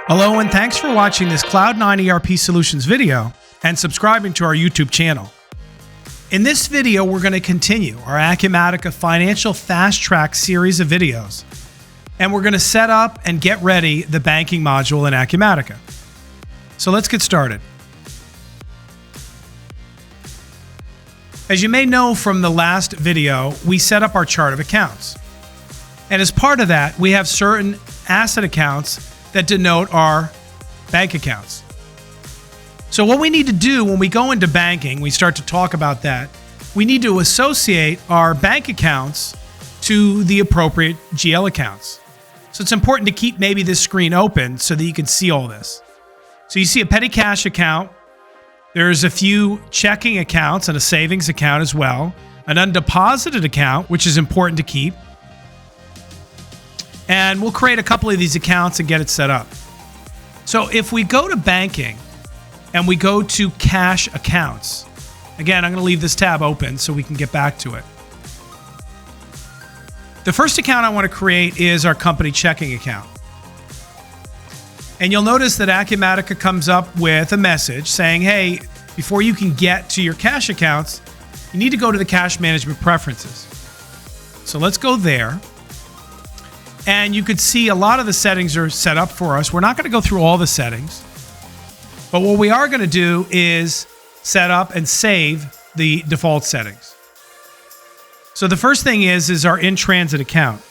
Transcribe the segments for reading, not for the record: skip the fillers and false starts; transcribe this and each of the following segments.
Hello and thanks for watching this Cloud9 ERP Solutions video and subscribing to our YouTube channel. In this video, we're going to continue our Acumatica Financial Fast Track series of videos, and we're going to set up and get ready the banking module in Acumatica. So let's get started. As you may know from the last video, we set up our chart of accounts. And as part of that, we have certain asset accounts that denote our bank accounts. So what we need to do when we go into banking, we start to talk about that, we need to associate our bank accounts to the appropriate GL accounts. So it's important to keep maybe this screen open so that you can see all this. So you see a petty cash account. There's a few checking accounts and a savings account as well. An undeposited account, which is important to keep. And we'll create a couple of these accounts and get it set up. So if we go to banking and we go to cash accounts, again, I'm going to leave this tab open so we can get back to it. The first account I want to create is our company checking account. And you'll notice that Acumatica comes up with a message saying, hey, before you can get to your cash accounts, you need to go to the cash management preferences. So let's go there. And you could see a lot of the settings are set up for us. We're not going to go through all the settings. But what we are going to do is set up and save the default settings. So the first thing is our in-transit account.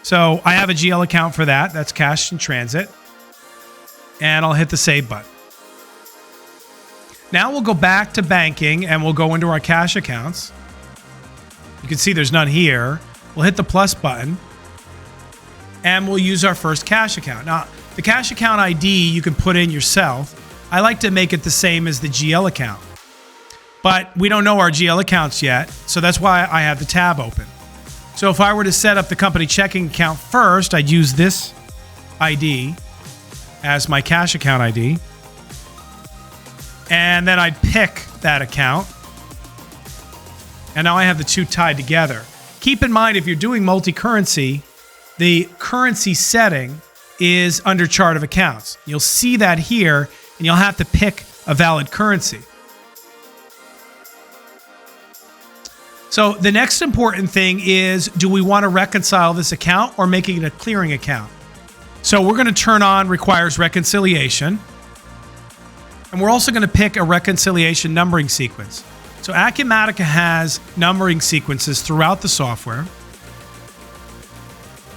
So I have a GL account for that. That's cash in transit. And I'll hit the save button. Now we'll go back to banking and we'll go into our cash accounts. You can see there's none here. We'll hit the plus button and we'll use our first cash account. Now, the cash account ID you can put in yourself. I like to make it the same as the GL account, but we don't know our GL accounts yet, so that's why I have the tab open. So if I were to set up the company checking account first, I'd use this ID as my cash account ID, and then I'd pick that account, and now I have the two tied together. Keep in mind, if you're doing multi-currency, the currency setting is under chart of accounts. You'll see that here, and you'll have to pick a valid currency. So the next important thing is, do we want to reconcile this account or making it a clearing account? So we're going to turn on requires reconciliation. And we're also going to pick a reconciliation numbering sequence. So Acumatica has numbering sequences throughout the software.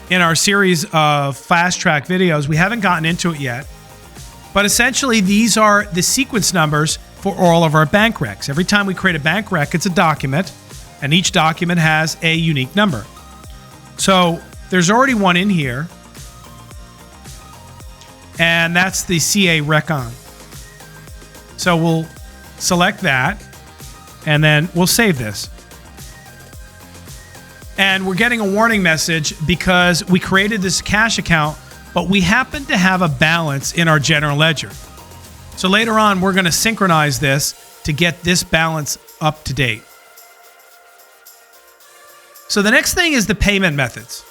In our series of fast track videos, we haven't gotten into it yet, but essentially these are the sequence numbers for all of our bank recs. Every time we create a bank rec, it's a document, and each document has a unique number. So there's already one in here, and that's the CA Recon. So we'll select that. And then we'll save this. And we're getting a warning message because we created this cash account, but we happen to have a balance in our general ledger. So later on, we're going to synchronize this to get this balance up to date. So the next thing is the payment methods.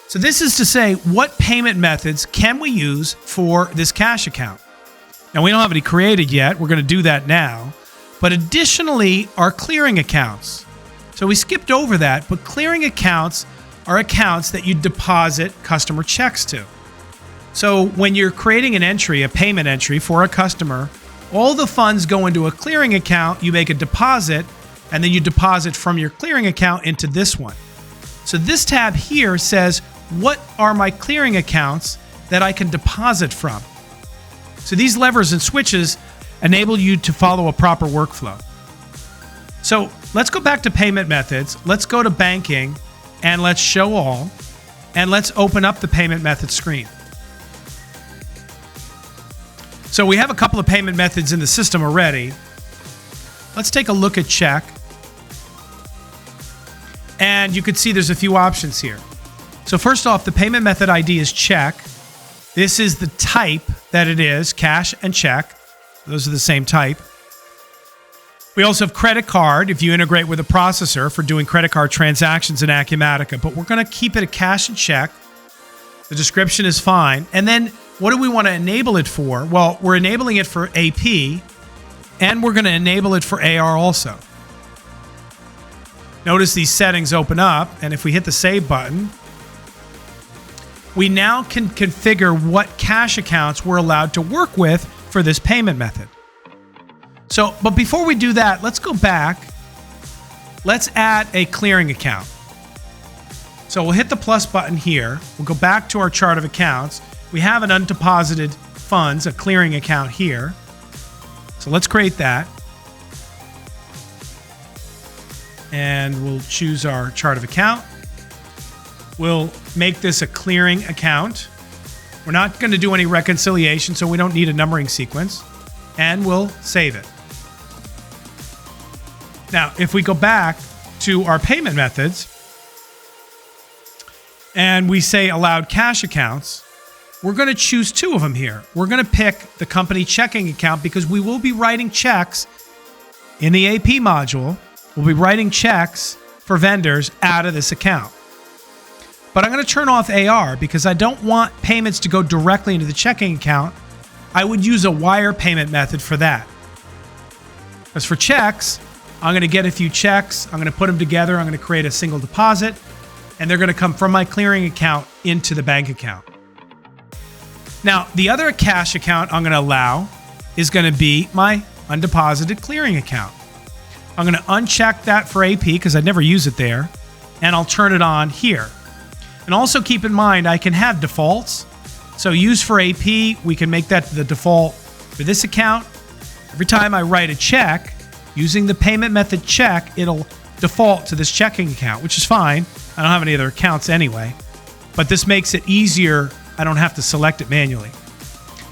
So this is to say, what payment methods can we use for this cash account? Now, we don't have any created yet. We're going to do that now. But additionally, our clearing accounts. So we skipped over that, but clearing accounts are accounts that you deposit customer checks to. So when you're creating an entry, a payment entry for a customer, all the funds go into a clearing account, you make a deposit, and then you deposit from your clearing account into this one. So this tab here says, what are my clearing accounts that I can deposit from? So these levers and switches enable you to follow a proper workflow. So let's go back to payment methods. Let's go to banking and let's show all. And let's open up the payment method screen. So we have a couple of payment methods in the system already. Let's take a look at check. And you can see there's a few options here. So first off, the payment method ID is check. This is the type that it is, cash and check. Those are the same type. We also have credit card if you integrate with a processor for doing credit card transactions in Acumatica, but we're going to keep it a cash and check. The description is fine. And then what do we want to enable it for? Well, we're enabling it for AP, and we're going to enable it for AR also. Notice these settings open up, and if we hit the save button, we now can configure what cash accounts we're allowed to work with for this payment method. So, but before we do that, let's go back. Let's add a clearing account. So we'll hit the plus button here. We'll go back to our chart of accounts. We have an undeposited funds, a clearing account here. So let's create that. And we'll choose our chart of account. We'll make this a clearing account. We're not going to do any reconciliation, so we don't need a numbering sequence. And we'll save it. Now, if we go back to our payment methods and we say allowed cash accounts, we're going to choose two of them here. We're going to pick the company checking account because we will be writing checks in the AP module. We'll be writing checks for vendors out of this account. But I'm going to turn off AR because I don't want payments to go directly into the checking account. I would use a wire payment method for that. As for checks, I'm going to get a few checks. I'm going to put them together. I'm going to create a single deposit, and they're going to come from my clearing account into the bank account. Now, the other cash account I'm going to allow is going to be my undeposited clearing account. I'm going to uncheck that for AP because I never use it there, and I'll turn it on here. And also keep in mind, I can have defaults. So use for AP, we can make that the default for this account. Every time I write a check, using the payment method check, it'll default to this checking account, which is fine. I don't have any other accounts anyway. But this makes it easier. I don't have to select it manually.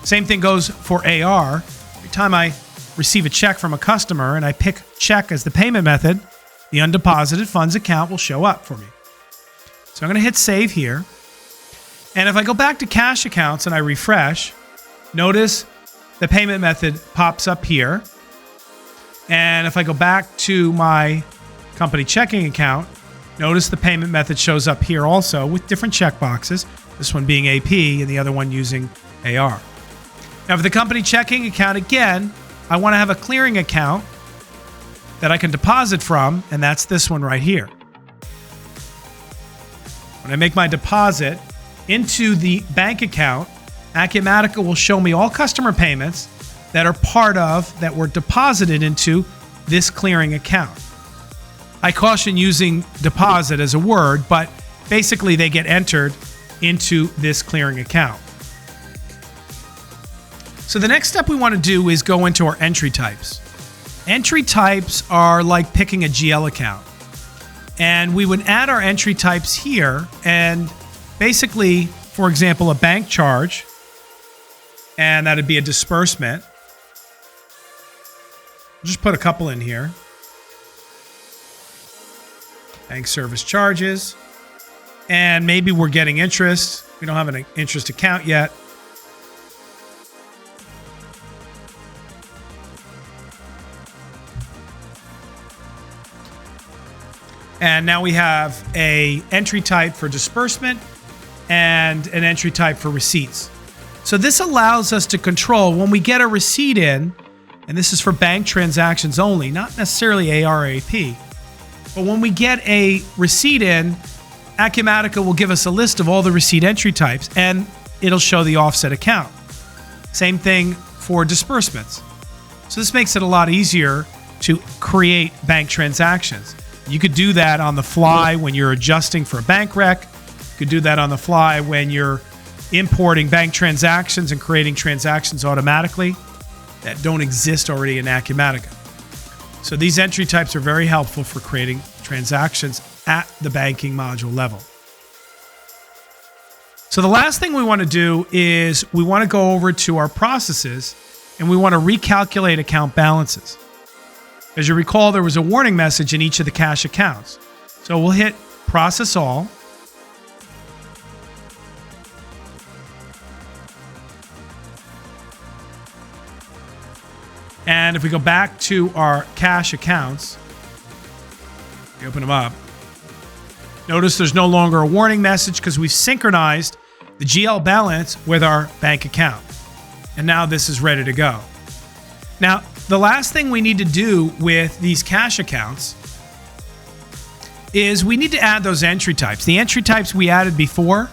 Same thing goes for AR. Every time I receive a check from a customer and I pick check as the payment method, the undeposited funds account will show up for me. So I'm going to hit save here. And if I go back to cash accounts and I refresh, notice the payment method pops up here. And if I go back to my company checking account, notice the payment method shows up here also with different checkboxes. This one being AP and the other one using AR. Now for the company checking account, again, I want to have a clearing account that I can deposit from, and that's this one right here. When I make my deposit into the bank account, Acumatica will show me all customer payments that are part of, that were deposited into this clearing account. I caution using deposit as a word, but basically they get entered into this clearing account. So the next step we want to do is go into our entry types. Entry types are like picking a GL account. And we would add our entry types here, and basically, for example, a bank charge, and that'd be a disbursement. Just put a couple in here. Bank service charges. And maybe we're getting interest. We don't have an interest account yet. And now we have an entry type for disbursement and an entry type for receipts. So this allows us to control when we get a receipt in, and this is for bank transactions only, not necessarily AR or AP. But when we get a receipt in, Acumatica will give us a list of all the receipt entry types, and it'll show the offset account. Same thing for disbursements. So this makes it a lot easier to create bank transactions. You could do that on the fly when you're adjusting for a bank rec. You could do that on the fly when you're importing bank transactions and creating transactions automatically that don't exist already in Acumatica. So these entry types are very helpful for creating transactions at the banking module level. So the last thing we want to do is we want to go over to our processes and we want to recalculate account balances. As you recall, there was a warning message in each of the cash accounts. So we'll hit Process All. And if we go back to our cash accounts, we open them up. Notice there's no longer a warning message because we've synchronized the GL balance with our bank account. And now this is ready to go. Now, the last thing we need to do with these cash accounts is we need to add those entry types. The entry types we added before,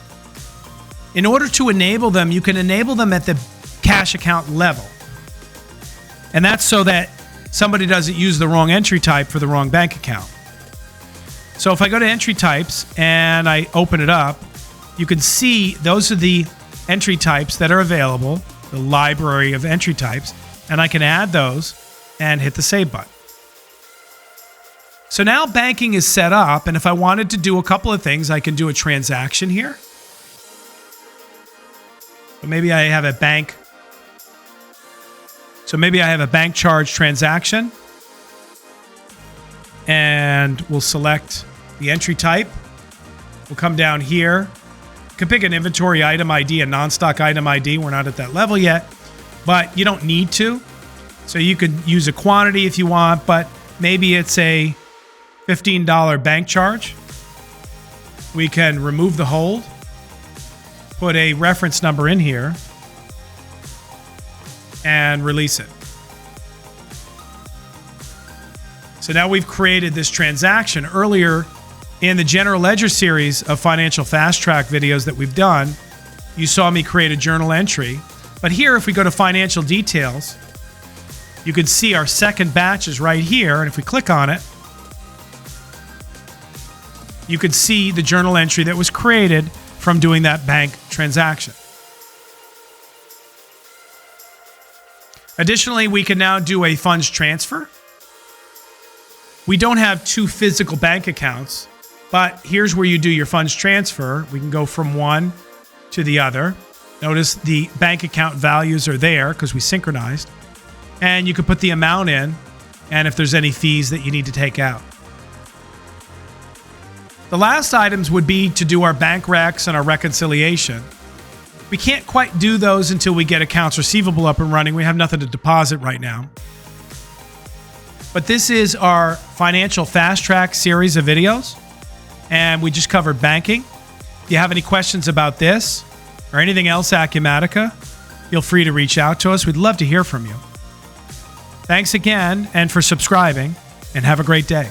in order to enable them, you can enable them at the cash account level. And that's so that somebody doesn't use the wrong entry type for the wrong bank account. So if I go to entry types and I open it up, you can see those are the entry types that are available, the library of entry types, and I can add those and hit the save button. So now banking is set up, and if I wanted to do a couple of things, I can do a transaction here. So maybe I have a bank. So maybe I have a bank charge transaction, and we'll select the entry type. We'll come down here. You can pick an inventory item ID, a non-stock item ID. We're not at that level yet, but you don't need to. So you could use a quantity if you want, but maybe it's a $15 bank charge. We can remove the hold, put a reference number in here, and release it. So now we've created this transaction. Earlier in the General Ledger series of Financial Fast Track videos that we've done, you saw me create a journal entry. But here, if we go to Financial Details, you can see our second batch is right here. And if we click on it, you can see the journal entry that was created from doing that bank transaction. Additionally, we can now do a funds transfer. We don't have two physical bank accounts, but here's where you do your funds transfer. We can go from one to the other. Notice the bank account values are there because we synchronized. And you can put the amount in and if there's any fees that you need to take out. The last items would be to do our bank recs and our reconciliation. We can't quite do those until we get accounts receivable up and running. We have nothing to deposit right now. But this is our Financial Fast Track series of videos, and we just covered banking. If you have any questions about this or anything else Acumatica, feel free to reach out to us. We'd love to hear from you. Thanks again and for subscribing, and have a great day.